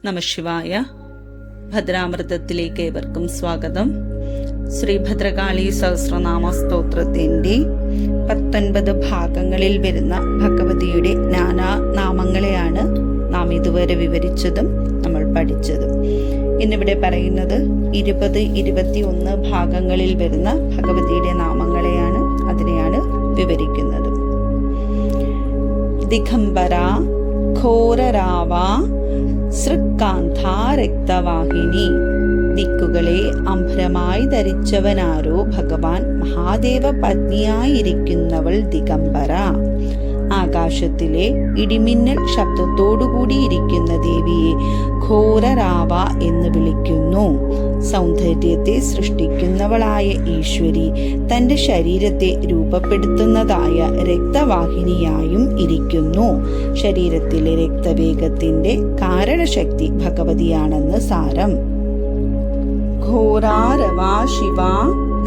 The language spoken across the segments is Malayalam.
നമഃശിവായ. ഭദ്രാമൃതത്തിലേക്ക് ഏവർക്കും സ്വാഗതം. ശ്രീ ഭദ്രകാളി സഹസ്രനാമ സ്തോത്രത്തിന്റെ 19 ഭാഗങ്ങളിൽ വരുന്ന ഭഗവതിയുടെ നാനാ നാമങ്ങളെയാണ് നാം ഇതുവരെ വിവരിച്ചതും നമ്മൾ പഠിച്ചതും. ഇന്നിവിടെ പറയുന്നത് 20-21 ഭാഗങ്ങളിൽ വരുന്ന ഭഗവതിയുടെ നാമങ്ങളെയാണ്, അതിനെയാണ് വിവരിക്കുന്നത്. ദിഗംബര, ഘോരരാവ, സൃക്കാന്ത, രക്തവാഹിനി. ദിക്കുകളെ അംബരമായി ധരിച്ചവനാരോ ഭഗവാൻ മഹാദേവ പത്നിയായിരിക്കുന്നവൾ ദിഗംബര. ആകാശത്തിലെ ഇടിമിന്നൽ ശബ്ദത്തോടുകൂടിയിരിക്കുന്ന ദേവിയെ ഘോരരാവ എന്ന് വിളിക്കുന്നു. സൗന്ദര്യത്തെ സൃഷ്ടിക്കുന്നവളായ ഈശ്വരി തന്റെ ശരീരത്തെ രൂപപ്പെടുത്തുന്നതായ രക്തവാഹിനിയായും ഇരിക്കുന്നു. ശരീരത്തിലെ രക്തവേഗത്തിന്റെ കാരണശക്തി ഭഗവതിയാണെന്ന് സാരം. ഘോരാരവ ശിവ,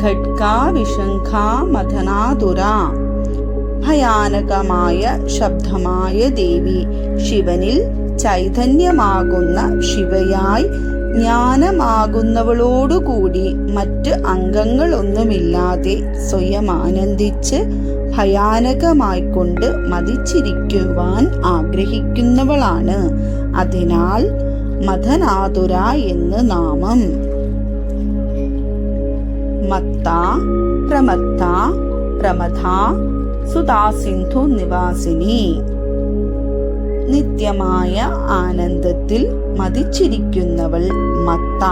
ഖഡ്കാ വിശംഖ മഥനാതുര. ഭയാനകമായ ശബ്ദമായ ദേവി ശിവനിൽ ചൈതന്യമാകുന്ന ശിവയായി ജ്ഞാനമാകുന്നവളോടുകൂടി മറ്റ് അംഗങ്ങളൊന്നുമില്ലാതെ സ്വയം ആനന്ദിച്ച് ഭയാനകമായിക്കൊണ്ട് മതിച്ചിരിക്കുവാൻ ആഗ്രഹിക്കുന്നവളാണ്. അതിനാൽ മഥനാതുര എന്ന് നാമം. മത്ത, പ്രമത്ത, പ്രമഥ, സുധാസിന്ധു നിവാസിനി. നിത്യമായ ആനന്ദത്തിൽ മതിച്ചിരിക്കുന്നവൾ മത്ത.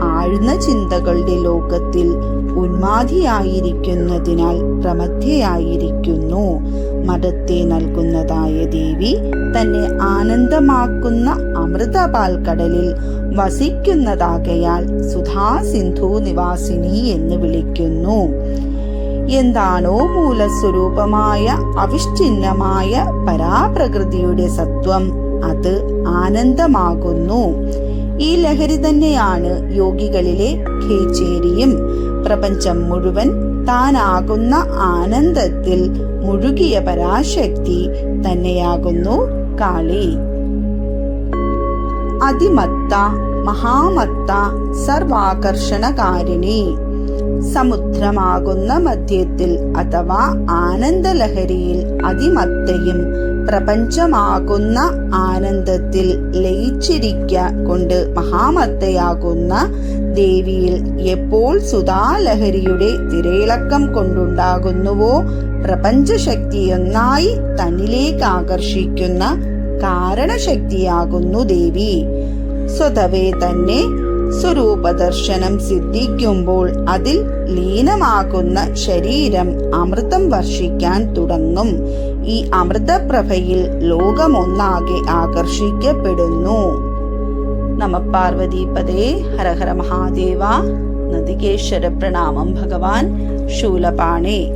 ആഴ്ന്ന ചിന്തകളുടെ ലോകത്തിൽ ഉന്മാദിയായിരിക്കുന്നതിനാൽ പ്രമഥയായിരിക്കുന്നു. മതത്തെ നൽകുന്നതായ ദേവി തന്നെ ആനന്ദമാക്കുന്ന അമൃതപാൽക്കടലിൽ വസിക്കുന്നതാകയാൽ സുധാസിന്ധു നിവാസിനി എന്ന് വിളിക്കുന്നു. എന്താണോ മൂലസ്വരൂപമായ അവിശ്ചിന്നമായ പരാപ്രകൃതിയുടെ സത്വം, അത് ആനന്ദമാകുന്നു. ഈ ലഹരി തന്നെയാണ് യോഗികളിലെ ഖേചേരിയും. പ്രപഞ്ചം മുഴുവൻ താനാകുന്ന ആനന്ദത്തിൽ മുഴുകിയ പരാശക്തി തന്നെയാകുന്നു കാളി. അതിമത്ത, മഹാമത്ത, സർവാകർഷണകാരിണി. സമുദ്രമാകുന്ന മധ്യത്തിൽ അഥവാ ആനന്ദലഹരിയിൽ അതിമത്തയും പ്രപഞ്ചമാകുന്ന ആനന്ദത്തിൽ ലയിച്ചിരിക്കൊണ്ട് മഹാമത്തയാകുന്ന ദേവിയിൽ എപ്പോൾ സുധാലഹരിയുടെ തിരയിളക്കം കൊണ്ടുണ്ടാകുന്നുവോ പ്രപഞ്ചശക്തിയൊന്നായി തന്നിലേക്ക് ആകർഷിക്കുന്ന കാരണശക്തിയാകുന്നു ദേവി. സ്വതവേ തന്നെ സ്വരൂപദർശനം സിദ്ധിക്കുമ്പോൾ അതിൽ ലീനമാകുന്ന ശരീരം അമൃതം വർഷിക്കാൻ തുടങ്ങും. ഈ അമൃതപ്രഭയിൽ ലോകമൊന്നാകെ ആകർഷിക്കപ്പെടുന്നു. നമ പാർവതീപദേ. ഹര ഹര മഹാദേവ. നദികേശ്വര പ്രണാമം ഭഗവാൻ. ശൂലപാണേ.